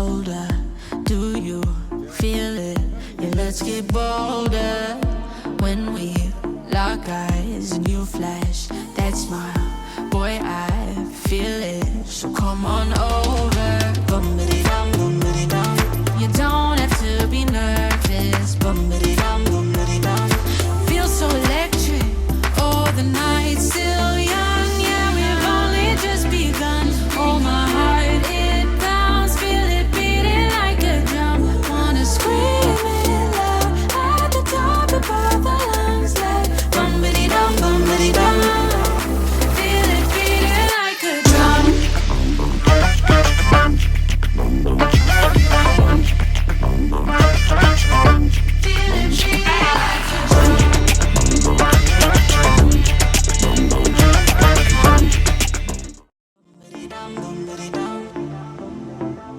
shoulder. Do you feel it? Yeah, let's get bolder. When we lock eyes and you flash that smile, boy, I feel it. So come on over. Bum-ba-dee-dum, bum-ba-dee-dum. You don't have to be nervous. Bum-ba-dee-dum, bum-ba-dee-dum. Feel so electric. Oh, the night's still young. Yeah, we've only just begun. Oh, my heart, it pounds. Feel it beating like a drum. Wanna scream it loud at the top of our lungs. Like bum-ba-dee-dum, bum-ba-dee-dum. Feel it beating like a drum. Feel it beating like a drum.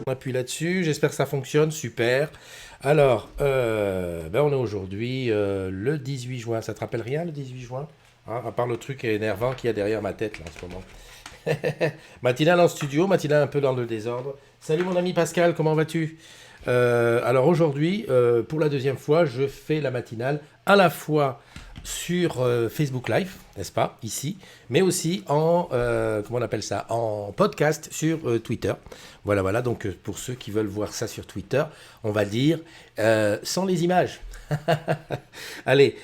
On appuie là-dessus, j'espère que ça fonctionne, super. Alors, on est aujourd'hui le 18 juin, ça te rappelle rien le 18 juin hein, à part le truc énervant qu'il y a derrière ma tête là en ce moment. Matinale en studio, matinale un peu dans le désordre. Salut mon ami Pascal, comment vas-tu alors aujourd'hui, pour la deuxième fois, je fais la matinale à la fois sur Facebook Live, n'est-ce pas, ici, mais aussi en, comment on appelle ça, en podcast sur Twitter. Voilà, donc pour ceux qui veulent voir ça sur Twitter, on va dire sans les images. Allez,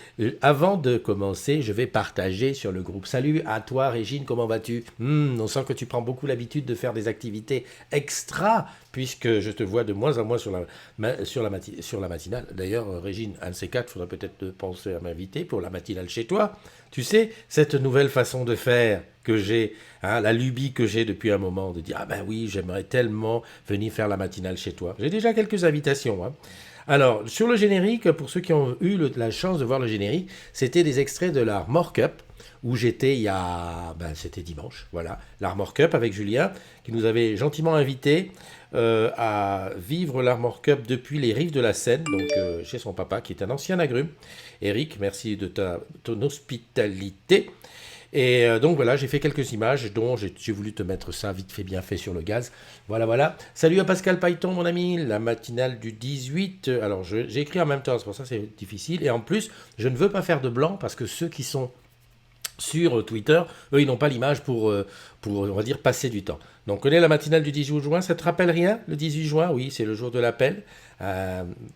avant de commencer, je vais partager sur le groupe. Salut à toi Régine, comment vas-tu On sent que tu prends beaucoup l'habitude de faire des activités extra, puisque je te vois de moins en moins sur la matinale. D'ailleurs, Régine, un de ces quatre, il faudrait peut-être penser à m'inviter pour la matinale chez toi. Tu sais, cette nouvelle façon de faire que j'ai, hein, la lubie que j'ai depuis un moment, de dire « Ah ben oui, j'aimerais tellement venir faire la matinale chez toi ». J'ai déjà quelques invitations, hein. Alors, sur le générique, pour ceux qui ont eu la chance de voir le générique, c'était des extraits de l'Armor Cup, où j'étais c'était dimanche, voilà, l'Armor Cup avec Julien, qui nous avait gentiment invités à vivre l'Armor Cup depuis les rives de la Seine, donc chez son papa, qui est un ancien agrume. Eric, merci de ton hospitalité. Et donc voilà, j'ai fait quelques images dont j'ai voulu te mettre ça vite fait, bien fait sur le gaz. Voilà. Salut à Pascal Pailleton, mon ami, la matinale du 18. Alors j'ai écrit en même temps, c'est pour ça que c'est difficile. Et en plus, je ne veux pas faire de blanc parce que ceux qui sont sur Twitter, eux, ils n'ont pas l'image pour, on va dire, passer du temps. Donc, on est la matinale du 18 juin. Ça te rappelle rien, le 18 juin? Oui, c'est le jour de la paye.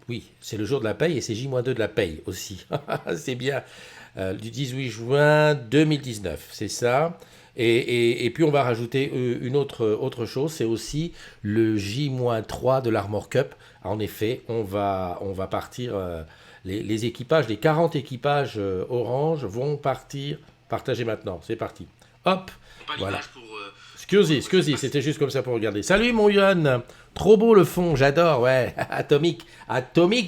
Oui, c'est le jour de la paye et c'est J-2 de la paye aussi. C'est bien. Du 18 juin 2019, c'est ça. Et puis, on va rajouter une autre chose. C'est aussi le J-3 de l'Armor Cup. En effet, on va partir... les équipages, les 40 équipages orange vont partager maintenant. C'est parti. Hop, voilà. Scusi, c'était juste comme ça pour regarder. Salut mon Yann, trop beau le fond, j'adore, ouais. Atomic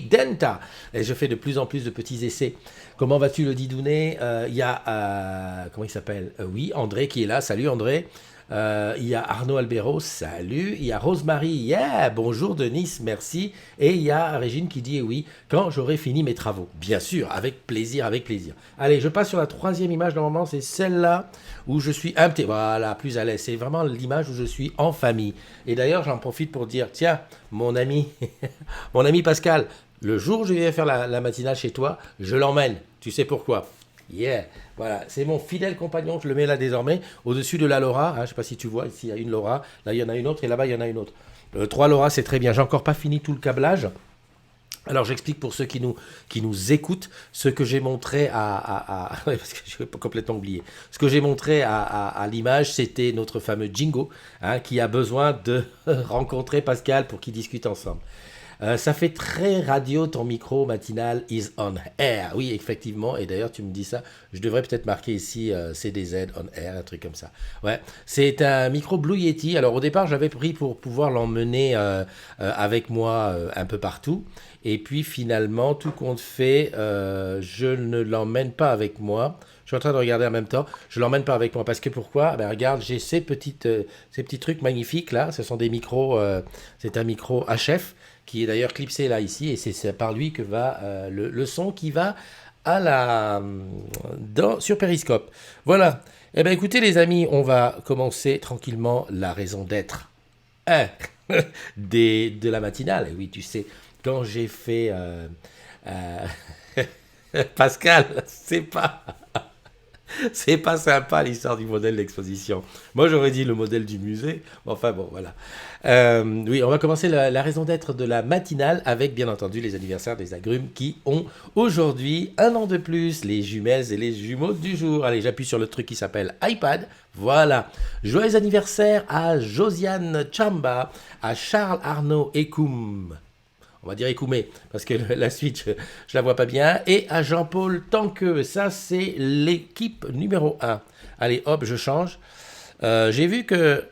Denta. Et je fais de plus en plus de petits essais. Comment vas-tu le Didounet? Il y a, comment il s'appelle oui, André qui est là. Salut André. Il y a Arnaud Albero, salut. Il y a Rosemary, yeah, bonjour Denis, merci. Et il y a Régine qui dit oui, quand j'aurai fini mes travaux. Bien sûr, avec plaisir. Allez, je passe sur la troisième image, normalement, c'est celle-là où je suis un petit, voilà, plus à l'aise. C'est vraiment l'image où je suis en famille. Et d'ailleurs, j'en profite pour dire, tiens, mon ami Pascal, le jour où je viens faire la matinale chez toi, je l'emmène. Tu sais pourquoi? Yeah, voilà, c'est mon fidèle compagnon, je le mets là désormais, au-dessus de la Laura, hein, je ne sais pas si tu vois, ici il y a une Laura, là il y en a une autre et là-bas il y en a une autre. 3 Laura, c'est très bien, j'ai encore pas fini tout le câblage. Alors j'explique pour ceux qui nous écoutent ce que j'ai montré parce que j'ai complètement oublié. Ce que j'ai montré à l'image, c'était notre fameux Jingo, hein, qui a besoin de rencontrer Pascal pour qu'ils discutent ensemble. Ça fait très radio, ton micro matinal is on air. Oui, effectivement. Et d'ailleurs, tu me dis ça. Je devrais peut-être marquer ici CDZ on air, un truc comme ça. Ouais, c'est un micro Blue Yeti. Alors, au départ, j'avais pris pour pouvoir l'emmener avec moi un peu partout. Et puis, finalement, tout compte fait, je ne l'emmène pas avec moi. Je suis en train de regarder en même temps. Je ne l'emmène pas avec moi. Parce que pourquoi? Ben, regarde, j'ai ces petits trucs magnifiques là. Ce sont des micros. C'est un micro HF qui est d'ailleurs clipsé là ici. Et c'est par lui que va le son qui va sur Periscope. Voilà. Eh bien, écoutez, les amis, on va commencer tranquillement la raison d'être. de la matinale. Et oui, tu sais, quand j'ai fait... euh, Pascal, c'est pas sympa l'histoire du modèle d'exposition. Moi, j'aurais dit le modèle du musée. Enfin bon, voilà. Oui, on va commencer la raison d'être de la matinale avec, bien entendu, les anniversaires des agrumes qui ont aujourd'hui un an de plus, les jumelles et les jumeaux du jour. Allez, j'appuie sur le truc qui s'appelle iPad. Voilà. Joyeux anniversaire à Josiane Chamba, à Charles Arnaud Ekoum. On va dire Écoumé, parce que la suite, je la vois pas bien. Et à Jean-Paul Tanqueux, ça c'est l'équipe numéro 1. Allez, hop, je change. J'ai vu que,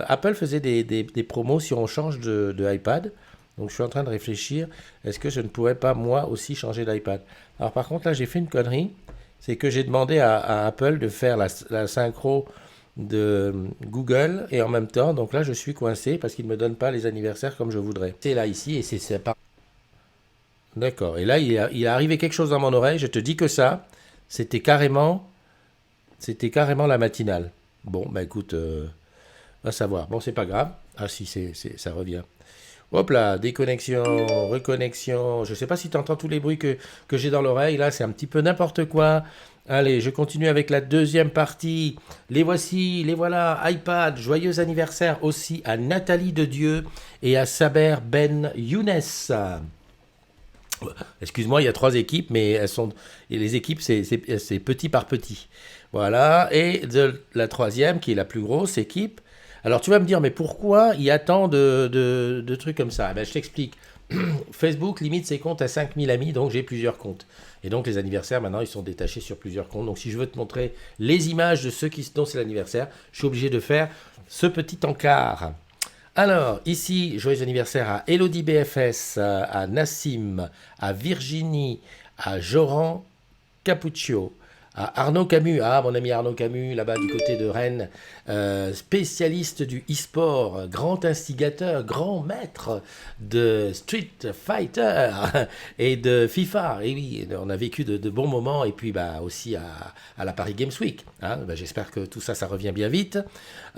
Apple faisait des promos si on change de iPad. Donc je suis en train de réfléchir, est-ce que je ne pourrais pas moi aussi changer d'iPad? Alors par contre là j'ai fait une connerie, c'est que j'ai demandé à Apple de faire la synchro de Google et en même temps, donc là je suis coincé parce qu'il ne me donne pas les anniversaires comme je voudrais. C'est là ici et c'est pas. D'accord. Et là il est arrivé quelque chose dans mon oreille. Je te dis que ça, c'était carrément, c'était carrément la matinale. Bon, bah écoute, va savoir. Bon, c'est pas grave. Ah si, ça revient. Hop là, déconnexion, reconnexion. Je sais pas si tu entends tous les bruits que j'ai dans l'oreille. Là, c'est un petit peu n'importe quoi. Allez, je continue avec la deuxième partie. Les voici, les voilà, iPad. Joyeux anniversaire aussi à Nathalie de Dieu et à Saber Ben Younes. Excuse-moi, il y a 3 équipes, mais et les équipes, c'est petit par petit. Voilà, et de la troisième, qui est la plus grosse équipe. Alors tu vas me dire, mais pourquoi il y a tant de trucs comme ça? Eh ben, je t'explique. Facebook limite ses comptes à 5000 amis, donc j'ai plusieurs comptes. Et donc les anniversaires, maintenant, ils sont détachés sur plusieurs comptes. Donc si je veux te montrer les images de ceux dont c'est l'anniversaire, je suis obligé de faire ce petit encart. Alors, ici, joyeux anniversaire à Elodie BFS, à Nassim, à Virginie, à Joran Capuccio, à Arnaud Camus, mon ami Arnaud Camus, là-bas du côté de Rennes, spécialiste du e-sport, grand instigateur, grand maître de Street Fighter et de FIFA. Et oui, on a vécu de bons moments, et puis aussi à la Paris Games Week. J'espère que tout ça, ça revient bien vite.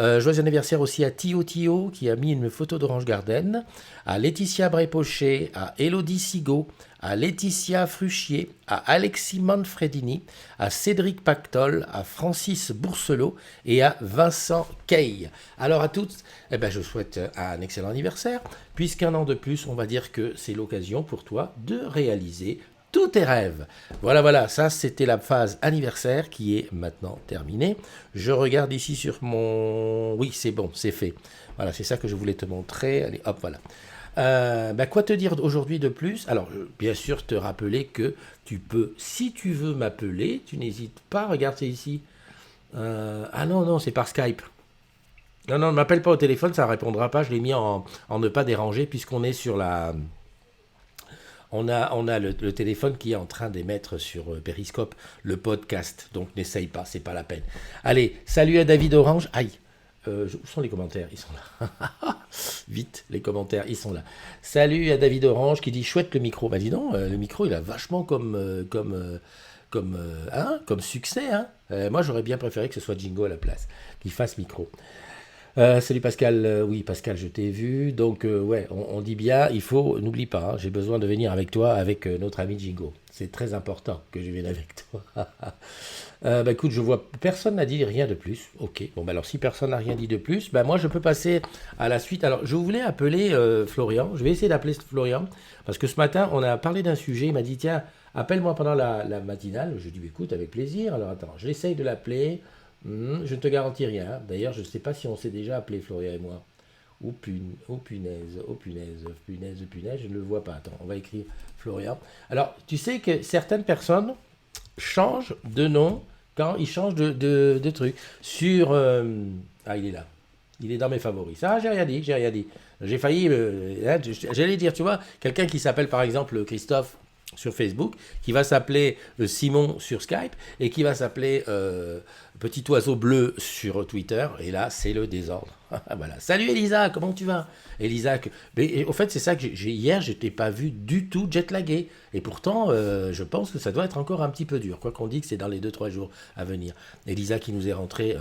Joyeux anniversaire aussi à Tio Tio, qui a mis une photo d'Orange Garden, à Laetitia Brépochet, à Elodie Sigaud, à Laetitia Fruchier, à Alexis Manfredini, à Cédric Pactol, à Francis Bourselot et à Vincent Kay. Alors à toutes, je souhaite un excellent anniversaire, puisqu'un an de plus, on va dire que c'est l'occasion pour toi de réaliser tous tes rêves. Voilà, ça c'était la phase anniversaire qui est maintenant terminée. Je regarde ici sur mon... Oui, c'est bon, c'est fait. Voilà, c'est ça que je voulais te montrer. Allez, hop, voilà. Quoi te dire aujourd'hui de plus? Alors, bien sûr, te rappeler que tu peux, si tu veux m'appeler, tu n'hésites pas, regarde, c'est ici. Non, c'est par Skype. Non, ne m'appelle pas au téléphone, ça ne répondra pas, je l'ai mis en ne pas déranger, puisqu'on est sur la... On a le téléphone qui est en train d'émettre sur Periscope le podcast, donc n'essaye pas, c'est pas la peine. Allez, salut à David Orange. Aïe. Où sont les commentaires? Ils sont là. Vite, les commentaires, ils sont là. Salut à David Orange qui dit chouette le micro. Dis donc, le micro il a vachement comme succès. Moi j'aurais bien préféré que ce soit Jingo à la place, qu'il fasse micro. Salut Pascal, oui Pascal, je t'ai vu. Donc on dit bien, n'oublie pas, j'ai besoin de venir avec toi, avec notre ami Jingo. C'est très important que je vienne avec toi. Écoute, je vois, personne n'a dit rien de plus. Ok, alors si personne n'a rien dit de plus, moi je peux passer à la suite. Alors je voulais appeler Florian, je vais essayer d'appeler Florian, parce que ce matin on a parlé d'un sujet, il m'a dit tiens, appelle-moi pendant la matinale. Je lui ai dit écoute, avec plaisir. Alors attends, j'essaye de l'appeler. Je ne te garantis rien. D'ailleurs, je ne sais pas si on s'est déjà appelé, Florian et moi. Oh punaise, je ne le vois pas. Attends, on va écrire Florian. Alors, tu sais que certaines personnes changent de nom quand ils changent de truc. Sur... il est là. Il est dans mes favoris. Ça, j'ai rien dit. J'ai failli... j'allais dire, tu vois, quelqu'un qui s'appelle par exemple Christophe sur Facebook, qui va s'appeler Simon sur Skype, et qui va s'appeler Petit Oiseau Bleu sur Twitter, et là, c'est le désordre. Voilà. Salut Elisa, comment tu vas? Elisa, au fait, c'est ça que hier, je t'ai pas vu du tout jetlagué, et pourtant, je pense que ça doit être encore un petit peu dur, quoi qu'on dit que c'est dans les 2-3 jours à venir. Elisa qui nous est rentrée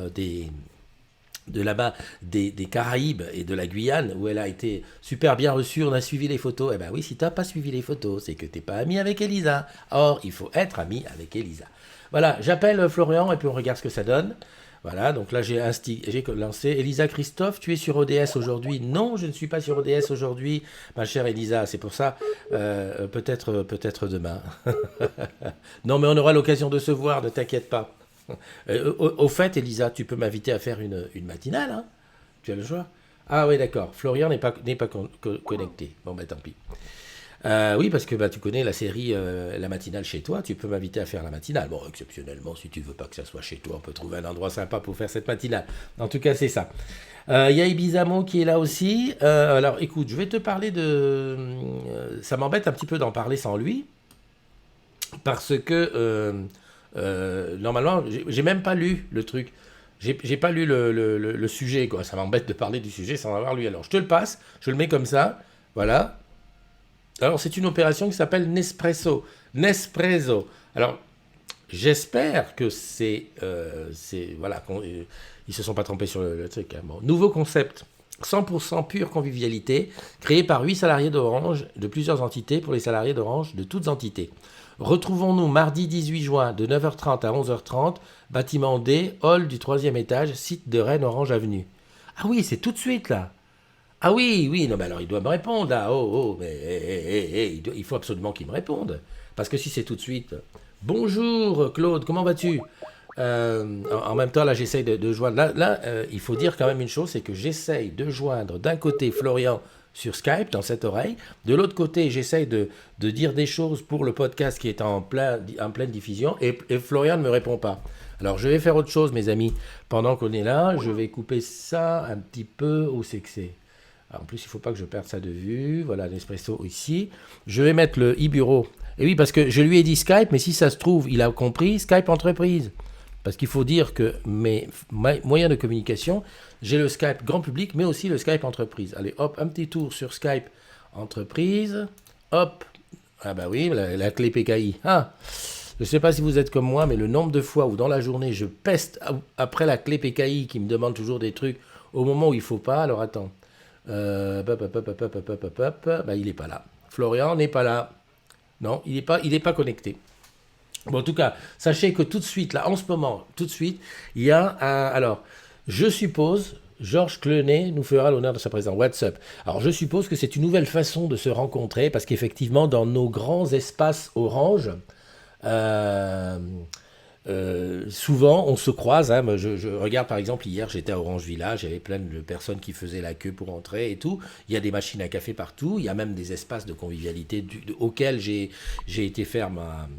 de là-bas, des Caraïbes et de la Guyane, où elle a été super bien reçue, on a suivi les photos. Eh ben oui, si tu n'as pas suivi les photos, c'est que tu n'es pas ami avec Elisa. Or, il faut être ami avec Elisa. Voilà, j'appelle Florian et puis on regarde ce que ça donne. Voilà, donc là j'ai lancé Elisa Christophe, tu es sur ODS aujourd'hui? Non, je ne suis pas sur ODS aujourd'hui, ma chère Elisa, c'est pour ça, peut-être demain. Non, mais on aura l'occasion de se voir, ne t'inquiète pas. Au fait, Elisa, tu peux m'inviter à faire une matinale, hein? Tu as le choix. Ah oui, d'accord. Florian n'est pas connecté. Bon, ben tant pis. Oui, parce que bah, tu connais la série La matinale chez toi. Tu peux m'inviter à faire la matinale. Bon, exceptionnellement, si tu veux pas que ça soit chez toi, on peut trouver un endroit sympa pour faire cette matinale. En tout cas, c'est ça. Il y a Ibizamo qui est là aussi. Alors, écoute, je vais te parler de... ça m'embête un petit peu d'en parler sans lui. Parce que... normalement, j'ai même pas lu le truc. J'ai pas lu le sujet, quoi. Ça m'embête de parler du sujet sans avoir lu. Alors, je te le passe, je le mets comme ça. Voilà. Alors, c'est une opération qui s'appelle Nespresso. Nespresso. Alors, j'espère que voilà, ils se sont pas trompés sur le truc. Hein. Bon. Nouveau concept. 100% pure convivialité, créé par 8 salariés d'Orange de plusieurs entités pour les salariés d'Orange de toutes entités. Retrouvons-nous mardi 18 juin de 9h30 à 11h30, bâtiment D, hall du 3e étage, site de Rennes Orange Avenue. Ah oui, c'est tout de suite là. Ah oui, oui, non mais alors il doit me répondre là. Oh, mais il faut absolument qu'il me réponde. Parce que si c'est tout de suite... Bonjour Claude, comment vas-tu? En même temps, là, j'essaye de joindre. Là, il faut dire quand même une chose, c'est que j'essaye de joindre d'un côté Florian sur Skype, dans cette oreille. De l'autre côté, j'essaye de dire des choses pour le podcast qui est en pleine diffusion, et Florian ne me répond pas. Alors, je vais faire autre chose, mes amis. Pendant qu'on est là, je vais couper ça un petit peu. Où c'est que c'est? En plus, il ne faut pas que je perde ça de vue. Voilà, l'Espresso ici. Je vais mettre le e-bureau. Et oui, parce que je lui ai dit Skype, mais si ça se trouve, il a compris Skype entreprise. Parce qu'il faut dire que mes moyens de communication, j'ai le Skype grand public, mais aussi le Skype entreprise. Allez, hop, un petit tour sur Skype entreprise. Hop. Ah bah oui, la clé PKI. Ah, je ne sais pas si vous êtes comme moi, mais le nombre de fois où dans la journée, je peste après la clé PKI qui me demande toujours des trucs au moment où il ne faut pas. Alors attends. Bah, il n'est pas là. Florian n'est pas là. Non, il n'est pas connecté. Bon, en tout cas, sachez que tout de suite, là, en ce moment, tout de suite, il y a un... Alors, je suppose, Georges Clenet nous fera l'honneur de sa présence. WhatsApp. Alors, je suppose que c'est une nouvelle façon de se rencontrer, parce qu'effectivement, dans nos grands espaces Orange, souvent, on se croise. Hein. Je regarde, par exemple, hier, j'étais à Orange Village, il y avait plein de personnes qui faisaient la queue pour entrer et tout. Il y a des machines à café partout. Il y a même des espaces de convivialité auxquels j'ai été faire ma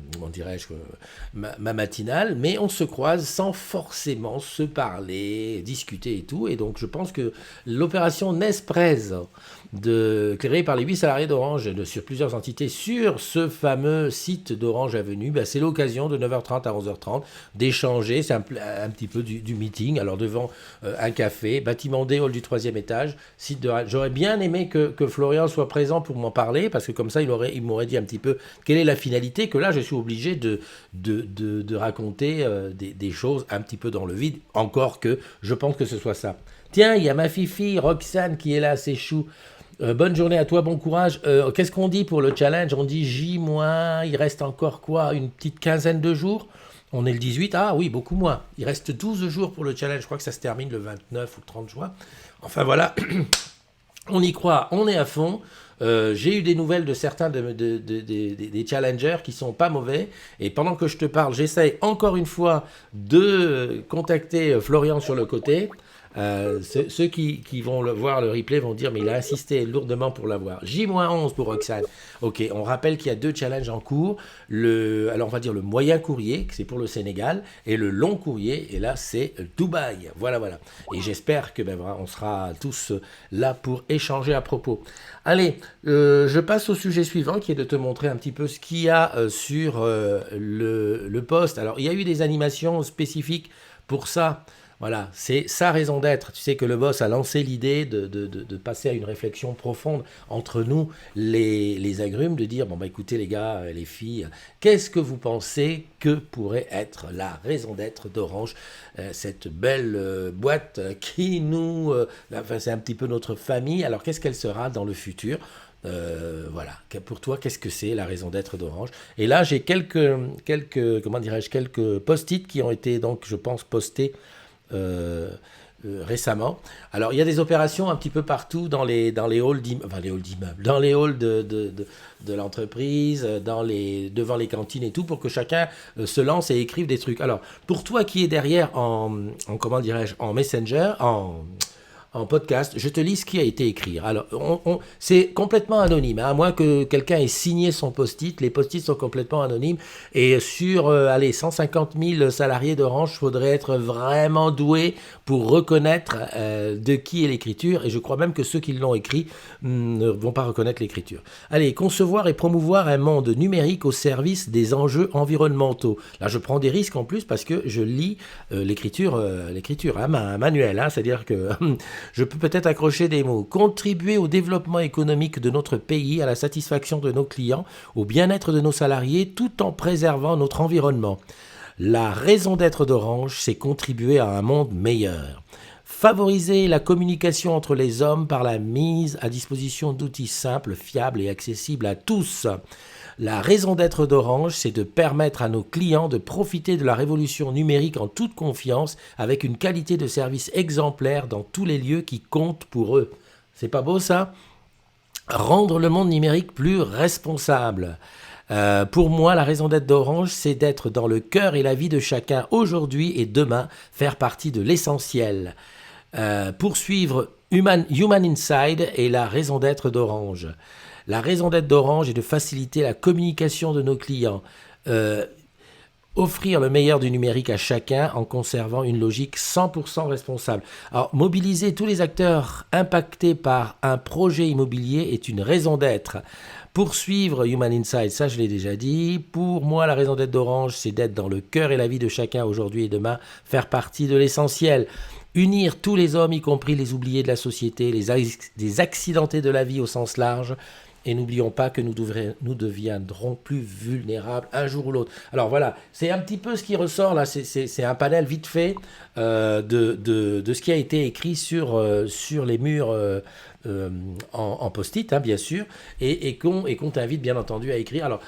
matinale. Mais on se croise sans forcément se parler, discuter et tout. Et donc, je pense que l'opération Nespresso, créée par les 8 salariés d'Orange sur plusieurs entités sur ce fameux site d'Orange Avenue, bah, c'est l'occasion de 9h30 à 11h30 d'échanger, c'est un petit peu du meeting, alors devant un café, bâtiment D, hall du 3e étage, site de... J'aurais bien aimé que Florian soit présent pour m'en parler, parce que comme ça, il m'aurait dit un petit peu quelle est la finalité, que là, je suis obligé de raconter des choses un petit peu dans le vide, encore que je pense que ce soit ça. Tiens, il y a ma fifi Roxane qui est là, c'est chou. Bonne journée à toi, bon courage. Qu'est-ce qu'on dit pour le challenge? On dit J-, il reste encore quoi? Une petite quinzaine de jours? On est le 18, ah oui, beaucoup moins. Il reste 12 jours pour le challenge, je crois que ça se termine le 29 ou 30 juin. Enfin voilà, on y croit, on est à fond. J'ai eu des nouvelles de certains des challengers qui sont pas mauvais. Et pendant que je te parle, j'essaye encore une fois de contacter Florian sur le côté. Ceux qui vont voir le replay vont dire mais il a insisté lourdement pour l'avoir. J-11 pour Roxane. Ok, on rappelle qu'il y a 2 challenges en cours. Alors on va dire le moyen courrier, que c'est pour le Sénégal, et le long courrier, et là c'est Dubaï. Voilà. Et j'espère que on sera tous là pour échanger à propos. Allez, je passe au sujet suivant qui est de te montrer un petit peu ce qu'il y a sur le post. Alors il y a eu des animations spécifiques pour ça. Voilà, c'est sa raison d'être. Tu sais que le boss a lancé l'idée de passer à une réflexion profonde entre nous, les agrumes, de dire, bon bah écoutez les gars, les filles, qu'est-ce que vous pensez que pourrait être la raison d'être d'Orange, cette belle boîte qui nous... enfin, c'est un petit peu notre famille, alors qu'est-ce qu'elle sera dans le futur? Voilà, pour toi, qu'est-ce que c'est la raison d'être d'Orange? Et là, j'ai comment dirais-je, quelques post-it qui ont été, donc, je pense, postés euh, récemment. Alors, il y a des opérations un petit peu partout dans les halls d'immeubles, enfin, les halls d'immeubles, dans les halls de l'entreprise, devant les cantines et tout, pour que chacun se lance et écrive des trucs. Alors, pour toi qui es derrière comment dirais-je, en Messenger, en podcast, je te lis ce qui a été écrit. Alors, c'est complètement anonyme, hein, à moins que quelqu'un ait signé son post-it. Les post-it sont complètement anonymes. Et sur, allez, 150 000 salariés d'Orange, il faudrait être vraiment doué pour reconnaître de qui est l'écriture. Et je crois même que ceux qui l'ont écrit ne vont pas reconnaître l'écriture. Allez, concevoir et promouvoir un monde numérique au service des enjeux environnementaux. Là, je prends des risques en plus parce que je lis l'écriture à main, manuel, hein, c'est-à-dire que... Je peux peut-être accrocher des mots. Contribuer au développement économique de notre pays, à la satisfaction de nos clients, au bien-être de nos salariés, tout en préservant notre environnement. La raison d'être d'Orange, c'est contribuer à un monde meilleur. Favoriser la communication entre les hommes par la mise à disposition d'outils simples, fiables et accessibles à tous. La raison d'être d'Orange, c'est de permettre à nos clients de profiter de la révolution numérique en toute confiance, avec une qualité de service exemplaire dans tous les lieux qui comptent pour eux. C'est pas beau ça? Rendre le monde numérique plus responsable. Pour moi, la raison d'être d'Orange, c'est d'être dans le cœur et la vie de chacun aujourd'hui et demain, faire partie de l'essentiel. Poursuivre Human Inside est la raison d'être d'Orange. La raison d'être d'Orange est de faciliter la communication de nos clients. Offrir le meilleur du numérique à chacun en conservant une logique 100% responsable. Alors, mobiliser tous les acteurs impactés par un projet immobilier est une raison d'être. Poursuivre Human Insight, ça je l'ai déjà dit. Pour moi, la raison d'être d'Orange, c'est d'être dans le cœur et la vie de chacun aujourd'hui et demain, faire partie de l'essentiel. Unir tous les hommes, y compris les oubliés de la société, les accidentés de la vie au sens large. Et n'oublions pas que nous deviendrons plus vulnérables un jour ou l'autre. Alors voilà, c'est un petit peu ce qui ressort là, c'est un panel vite fait de ce qui a été écrit sur les murs en post-it, hein, bien sûr, et qu'on t'invite bien entendu à écrire. Alors,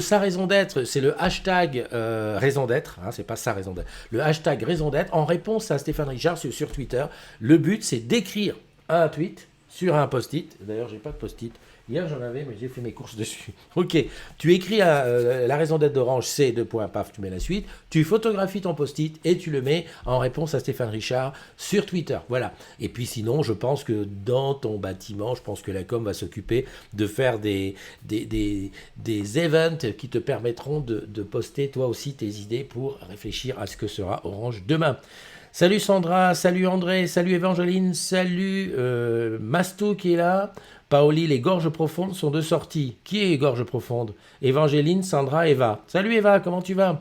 sa raison d'être, c'est le hashtag raison d'être, hein, c'est pas sa raison d'être, le hashtag raison d'être, en réponse à Stéphane Richard sur Twitter. Le but, c'est d'écrire un tweet sur un post-it. D'ailleurs, j'ai pas de post-it. Hier, j'en avais, mais j'ai fait mes courses dessus. Ok, tu écris la raison d'être d'Orange, c'est deux points, paf, tu mets la suite. Tu photographies ton post-it et tu le mets en réponse à Stéphane Richard sur Twitter. Voilà. Et puis sinon, je pense que dans ton bâtiment, je pense que la com va s'occuper de faire des events qui te permettront de poster toi aussi tes idées pour réfléchir à ce que sera Orange demain. Salut Sandra, salut André, salut Evangeline, salut Mastou qui est là. Paoli, les gorges profondes sont de sortie. Qui est Gorges profondes? Évangeline, Sandra, Eva. Salut Eva, comment tu vas?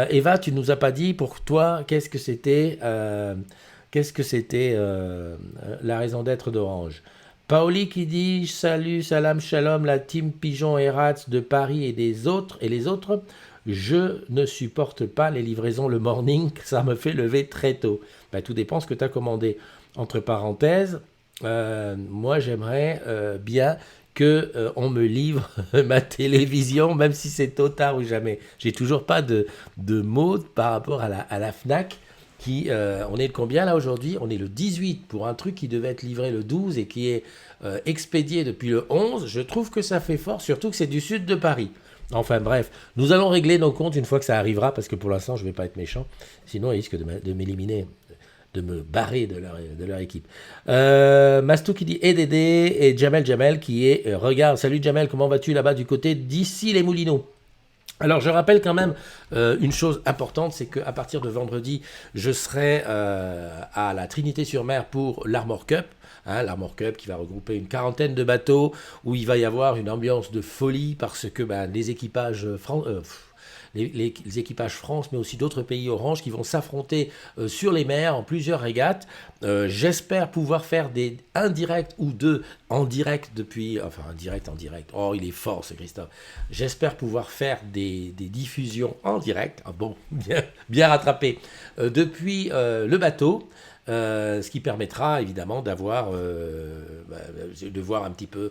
Eva, tu ne nous as pas dit pour toi qu'est-ce que c'était la raison d'être d'Orange. Paoli qui dit salut, salam, shalom, la team Pigeon et Rats de Paris et les autres. Je ne supporte pas les livraisons le morning, ça me fait lever très tôt. Ben, tout dépend ce que tu as commandé. Entre parenthèses, moi j'aimerais bien qu'on me livre ma télévision, même si c'est tôt tard ou jamais. J'ai toujours pas de mots par rapport à la Fnac. On est le combien là aujourd'hui? On est le 18 pour un truc qui devait être livré le 12 et qui est expédié depuis le 11. Je trouve que ça fait fort, surtout que c'est du sud de Paris. Enfin bref, nous allons régler nos comptes une fois que ça arrivera, parce que pour l'instant je ne vais pas être méchant, sinon ils risquent de m'éliminer, de me barrer de leur équipe. Mastou qui dit EDD et Jamel qui est regarde, salut Jamel, comment vas-tu là-bas du côté d'ici les Moulineaux? Alors je rappelle quand même une chose importante, c'est qu'à partir de vendredi, je serai à la Trinité-sur-Mer pour l'Armor Cup. Hein, l'Armor Cup qui va regrouper une quarantaine de bateaux où il va y avoir une ambiance de folie parce que les équipages les équipages France, mais aussi d'autres pays Orange qui vont s'affronter sur les mers en plusieurs régates. J'espère pouvoir faire un direct ou deux en direct depuis... Enfin, un direct en direct. Oh, il est fort ce Christophe. J'espère pouvoir faire des diffusions en direct. Ah bon, bien rattrapé. Depuis le bateau. Ce qui permettra évidemment de voir un petit peu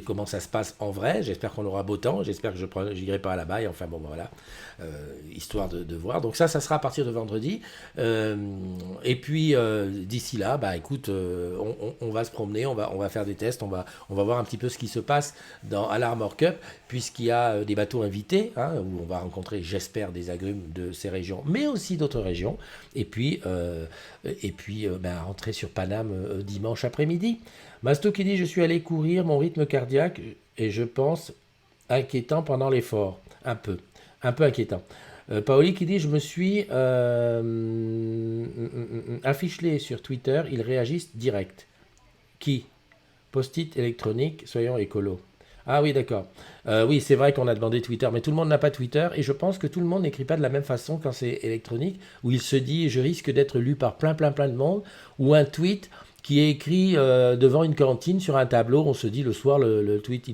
comment ça se passe en vrai. J'espère qu'on aura beau temps, j'espère que je n'irai pas à la baille, enfin bon voilà, histoire de voir. Donc ça sera à partir de vendredi. Et puis d'ici là, écoute, on va se promener, on va faire des tests, on va voir un petit peu ce qui se passe à l'Armor Cup, puisqu'il y a des bateaux invités, où on va rencontrer, j'espère, des agrumes de ces régions, mais aussi d'autres régions. Et puis rentrer sur Paname dimanche après-midi. Masto qui dit: je suis allé courir, mon rythme cardiaque et je pense inquiétant pendant l'effort. Un peu inquiétant. Paoli qui dit: je me suis affiché sur Twitter, ils réagissent direct. Qui? Post-it électronique, soyons écolo. Ah oui, d'accord. Oui, c'est vrai qu'on a demandé Twitter, mais tout le monde n'a pas Twitter, et je pense que tout le monde n'écrit pas de la même façon quand c'est électronique, où il se dit: je risque d'être lu par plein de monde, ou un tweet qui est écrit devant une cantine sur un tableau, on se dit le soir, le tweet,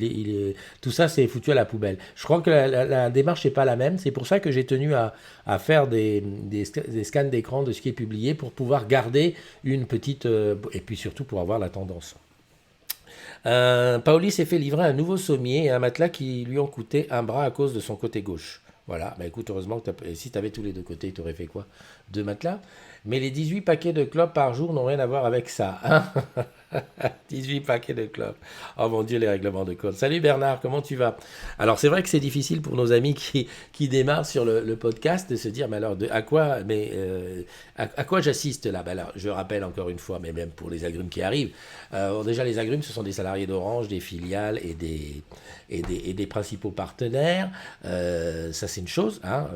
tout ça c'est foutu à la poubelle. Je crois que la démarche n'est pas la même, c'est pour ça que j'ai tenu à faire des scans d'écran de ce qui est publié, pour pouvoir garder une petite... et puis surtout pour avoir la tendance. Paoli s'est fait livrer un nouveau sommier et un matelas qui lui ont coûté un bras à cause de son côté gauche. Voilà, écoute, heureusement que si tu avais tous les deux côtés, tu aurais fait quoi? 2 matelas? Mais les 18 paquets de clopes par jour n'ont rien à voir avec ça. Hein. 18 paquets de clopes. Oh mon Dieu, les règlements de compte. Salut Bernard, comment tu vas? Alors c'est vrai que c'est difficile pour nos amis qui démarrent sur le podcast de se dire: mais alors à quoi j'assiste là? Alors, je rappelle encore une fois, mais même pour les agrumes qui arrivent, déjà les agrumes, ce sont des salariés d'Orange, des filiales et des principaux partenaires. Ça c'est une chose. Hein.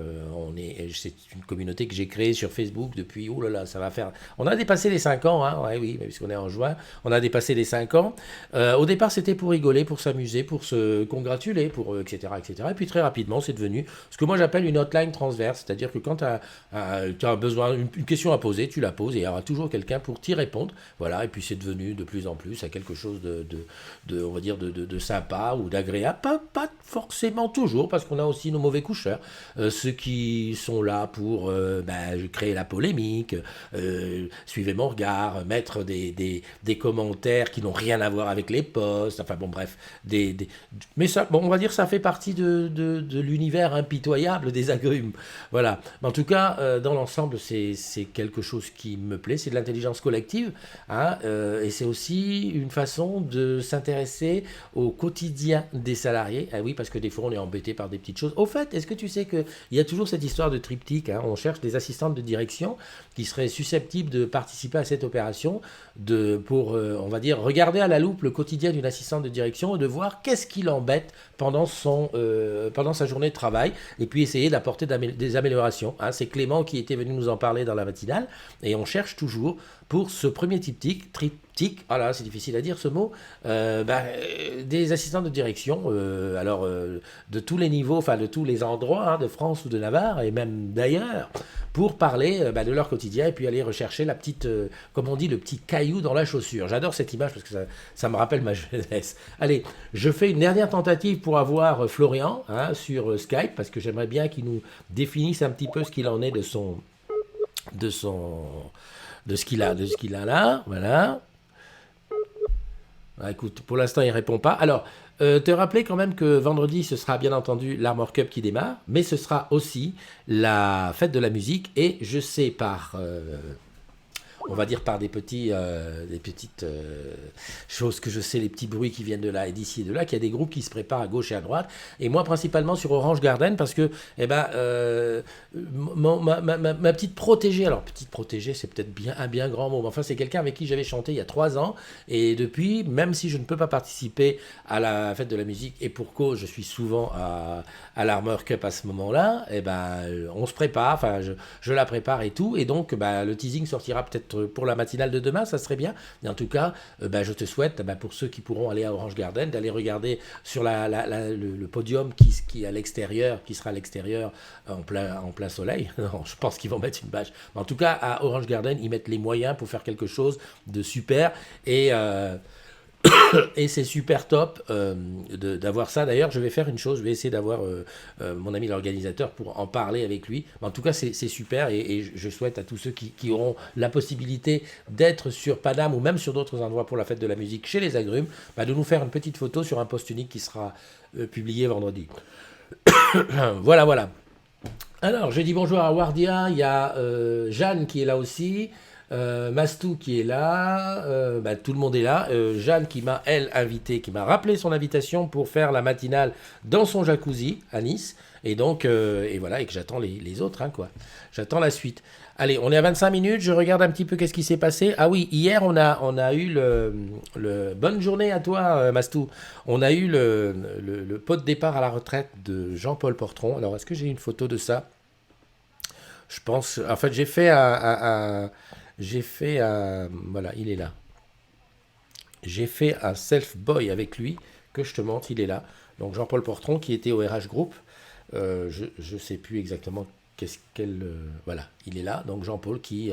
C'est une communauté que j'ai créée sur Facebook depuis, oh là là, ça va faire... On a dépassé les 5 ans, hein. Ouais, oui, puisqu'on est en juin. On a dépassé les 5 ans. Au départ, c'était pour rigoler, pour s'amuser, pour se congratuler, etc., etc. Et puis très rapidement, c'est devenu ce que moi j'appelle une hotline transverse. C'est-à-dire que quand tu as besoin, une question à poser, tu la poses et il y aura toujours quelqu'un pour t'y répondre. Voilà. Et puis c'est devenu de plus en plus à quelque chose on va dire, de sympa ou d'agréable. Pas forcément toujours, parce qu'on a aussi nos mauvais coucheurs. Ceux qui sont là pour créer la polémique, suivez mon regard, mettre des commentaires qui n'ont rien à voir avec les posts, enfin bon bref, mais ça, bon, on va dire ça fait partie de l'univers impitoyable des agrumes, voilà. Mais en tout cas, dans l'ensemble, c'est quelque chose qui me plaît, c'est de l'intelligence collective, hein, et c'est aussi une façon de s'intéresser au quotidien des salariés. Ah oui, parce que des fois on est embêté par des petites choses. Au fait, est-ce que tu sais qu'il y a toujours cette histoire de triptyque, hein, on cherche des assistantes de direction qui seraient susceptibles de participer à cette opération, pour, on va dire, regarder à la loupe le quotidien d'une assistante de direction et de voir qu'est-ce qui l'embête pendant sa journée de travail, et puis essayer d'apporter des améliorations. Hein. C'est Clément qui était venu nous en parler dans la matinale, et on cherche toujours pour ce premier triptyque, ah là, c'est difficile à dire ce mot, des assistants de direction, de tous les niveaux, enfin de tous les endroits, hein, de France ou de Navarre, et même d'ailleurs, pour parler de leur quotidien, et puis aller rechercher la petite, comme on dit, le petit caillou dans la chaussure. J'adore cette image parce que ça me rappelle ma jeunesse. Allez, je fais une dernière tentative pour avoir Florian, hein, sur Skype, parce que j'aimerais bien qu'il nous définisse un petit peu ce qu'il en est de ce qu'il a là, voilà. Écoute, pour l'instant, il ne répond pas. Alors, te rappeler quand même que vendredi, ce sera bien entendu l'Armor Cup qui démarre, mais ce sera aussi la fête de la musique, et je sais on va dire par des petites choses que je sais, les petits bruits qui viennent de là et d'ici et de là, qu'il y a des groupes qui se préparent à gauche et à droite, et moi principalement sur Orange Garden, parce que ma petite protégée, alors petite protégée c'est peut-être un bien grand mot, mais enfin c'est quelqu'un avec qui j'avais chanté il y a 3 ans, et depuis, même si je ne peux pas participer à la fête de la musique, et pour cause je suis souvent à l'Armor Cup à ce moment-là, on se prépare, enfin je la prépare et tout, et donc le teasing sortira peut-être peut-être pour la matinale de demain, ça serait bien. Et en tout cas, je te souhaite, pour ceux qui pourront aller à Orange Garden, d'aller regarder sur le podium qui est à l'extérieur, qui sera à l'extérieur en plein soleil. Non, je pense qu'ils vont mettre une bâche. Mais en tout cas, à Orange Garden, ils mettent les moyens pour faire quelque chose de super. Et c'est super top d'avoir ça. D'ailleurs, je vais faire une chose, je vais essayer d'avoir mon ami l'organisateur pour en parler avec lui. Mais en tout cas, c'est super et je souhaite à tous ceux qui auront la possibilité d'être sur Paname ou même sur d'autres endroits pour la fête de la musique chez les Agrumes, de nous faire une petite photo sur un post unique qui sera publié vendredi. Voilà. Alors, je dis bonjour à Wardia, il y a Jeanne qui est là aussi. Mastou qui est là, tout le monde est là. Jeanne qui m'a, elle, invité, qui m'a rappelé son invitation pour faire la matinale dans son jacuzzi à Nice. Et donc, et voilà, et que j'attends les autres, quoi. J'attends la suite. Allez, on est à 25 minutes, je regarde un petit peu qu'est-ce qui s'est passé. Ah oui, hier, on a eu le... Bonne journée à toi, Mastou. On a eu le pot de départ à la retraite de Jean-Paul Portron. Alors, est-ce que j'ai une photo de ça? Je pense... En fait, j'ai fait voilà, il est là. J'ai fait un self-boy avec lui, que je te montre, il est là. Donc Jean-Paul Portron, qui était au RH Group. Je ne sais plus exactement voilà, il est là. Donc Jean-Paul qui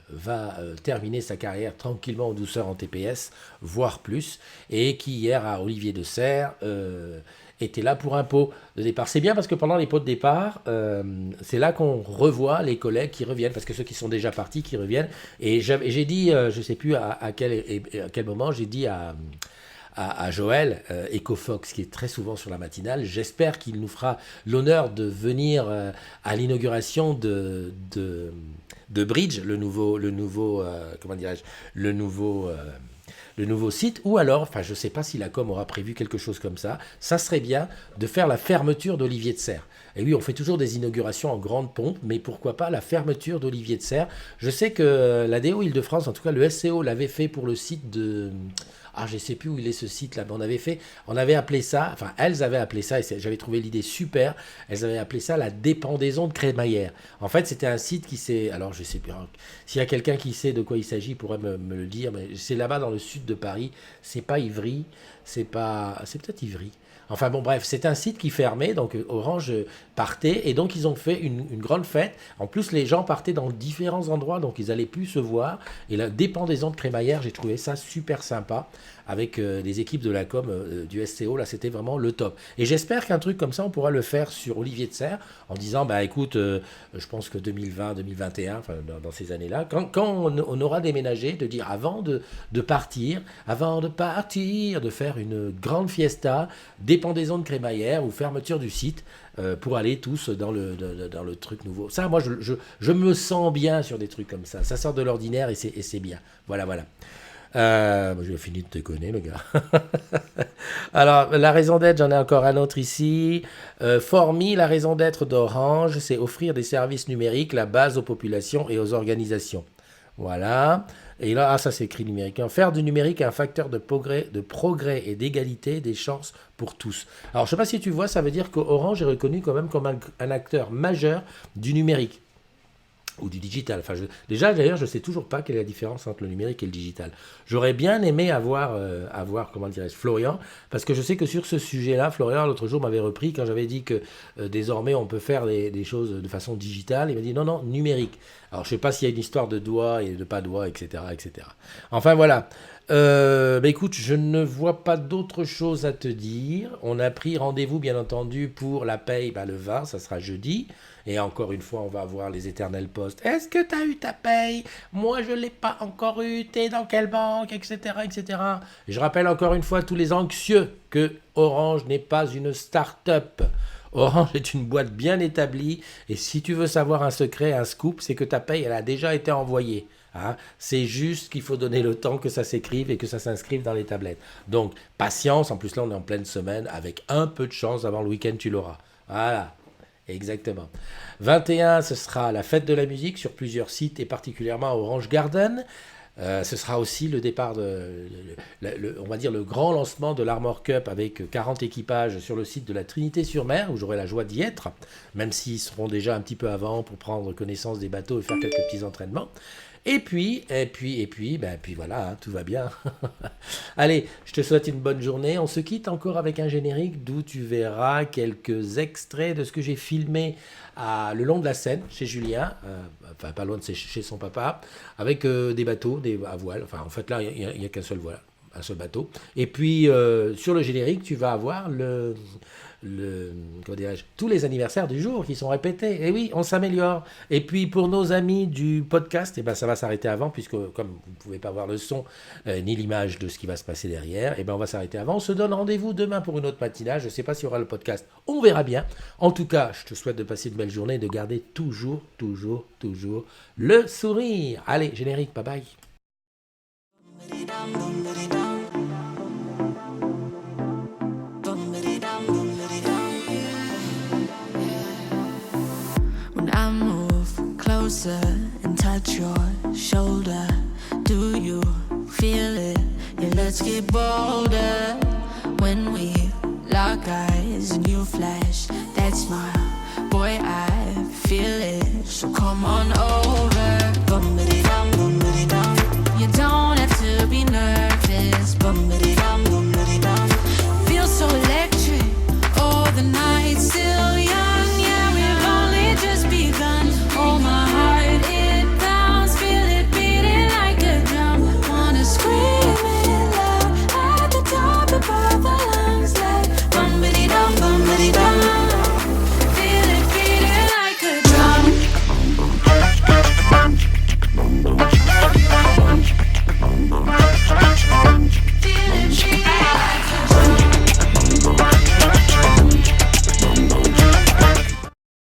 va terminer sa carrière tranquillement en douceur en TPS, voire plus. Et qui hier à Olivier de Serres était là pour un pot de départ. C'est bien parce que pendant les pots de départ, c'est là qu'on revoit les collègues qui reviennent, parce que ceux qui sont déjà partis, qui reviennent. Et j'ai dit, je ne sais plus à quel moment, j'ai dit à Joël, EcoFox, qui est très souvent sur la matinale, j'espère qu'il nous fera l'honneur de venir à l'inauguration de Bridge, le nouveau comment dirais-je, le nouveau site, ou alors, je ne sais pas si la com aura prévu quelque chose comme ça, ça serait bien de faire la fermeture d'Olivier de Serres. Et oui, on fait toujours des inaugurations en grande pompe, mais pourquoi pas la fermeture d'Olivier de Serres. Je sais que la DO Île-de-France, en tout cas le SCO, l'avait fait pour le site de... je ne sais plus où il est ce site-là, mais on avait appelé ça, elles avaient appelé ça, et j'avais trouvé l'idée super, elles avaient appelé ça la dépendaison de Crémaillère. En fait, c'était un site qui s'est, alors je sais plus, s'il y a quelqu'un qui sait de quoi il s'agit, pourrait me le dire, mais c'est là-bas dans le sud de Paris, c'est pas Ivry, c'est peut-être Ivry. Enfin bon, bref, c'est un site qui fermait, donc Orange partait, et donc ils ont fait une grande fête. En plus, les gens partaient dans différents endroits, donc ils allaient plus se voir. Et la dépendaison de Crémaillère, j'ai trouvé ça super sympa, avec les équipes de la com du SCO, là, c'était vraiment le top. Et j'espère qu'un truc comme ça, on pourra le faire sur Olivier de Serres, en disant, écoute, je pense que 2020, 2021, dans ces années-là, quand on aura déménagé, de dire, avant de partir, de faire une grande fiesta, dépendaison de Crémaillère ou fermeture du site, pour aller tous dans le truc nouveau. Ça, moi, je me sens bien sur des trucs comme ça. Ça sort de l'ordinaire et c'est bien. Voilà. J'ai fini de déconner, le gars. Alors, la raison d'être, j'en ai encore un autre ici. Formi, la raison d'être d'Orange, c'est offrir des services numériques, la base aux populations et aux organisations. Voilà. Et là, ça c'est écrit numérique. Faire du numérique un facteur de progrès et d'égalité des chances pour tous. Alors, je ne sais pas si tu vois, ça veut dire qu'Orange est reconnu quand même comme un acteur majeur du numérique. Ou du digital. Déjà, d'ailleurs, je ne sais toujours pas quelle est la différence entre le numérique et le digital. J'aurais bien aimé avoir comment dirais-je, Florian, parce que je sais que sur ce sujet-là, Florian, l'autre jour, m'avait repris quand j'avais dit que désormais, on peut faire des choses de façon digitale. Il m'a dit non, numérique. Alors, je ne sais pas s'il y a une histoire de doigts et de pas doigts, etc., etc. Enfin, voilà. Écoute, je ne vois pas d'autre chose à te dire. On a pris rendez-vous, bien entendu, pour la paye, le 20, ça sera jeudi. Et encore une fois, on va avoir les éternels postes. Est-ce que tu as eu ta paye? Moi, je ne l'ai pas encore eu. T'es dans quelle banque? Etc., etc. Et je rappelle encore une fois à tous les anxieux que Orange n'est pas une start-up. Orange est une boîte bien établie. Et si tu veux savoir un secret, un scoop, c'est que ta paye, elle a déjà été envoyée. C'est juste qu'il faut donner le temps que ça s'écrive et que ça s'inscrive dans les tablettes. Donc, patience. En plus, là, on est en pleine semaine. Avec un peu de chance, avant le week-end, tu l'auras. Voilà. Exactement. 21, ce sera la fête de la musique sur plusieurs sites et particulièrement à Orange Garden. Ce sera aussi le départ on va dire le grand lancement de l'Armor Cup avec 40 équipages sur le site de la Trinité-sur-Mer où j'aurai la joie d'y être, même s'ils seront déjà un petit peu avant pour prendre connaissance des bateaux et faire quelques petits entraînements. Et puis, puis voilà, hein, tout va bien. Allez, je te souhaite une bonne journée. On se quitte encore avec un générique d'où tu verras quelques extraits de ce que j'ai filmé le long de la Seine, chez Julien, enfin pas loin de chez son papa, avec des bateaux, à voile. Enfin, en fait, là, il n'y a qu'un seul voile, un seul bateau. Et puis, sur le générique, tu vas avoir comment dirais-je, tous les anniversaires du jour qui sont répétés. Et oui, on s'améliore. Et puis pour nos amis du podcast, ça va s'arrêter avant, puisque comme vous ne pouvez pas voir le son ni l'image de ce qui va se passer derrière, on va s'arrêter avant. On se donne rendez-vous demain pour une autre matinale. Je ne sais pas s'il y aura le podcast. On verra bien. En tout cas, je te souhaite de passer une belle journée et de garder toujours le sourire. Allez, générique, bye bye. I move closer and touch your shoulder. Do you feel it? Yeah, let's get bolder. When we lock eyes and you flash that smile, boy, I feel it. So come on over.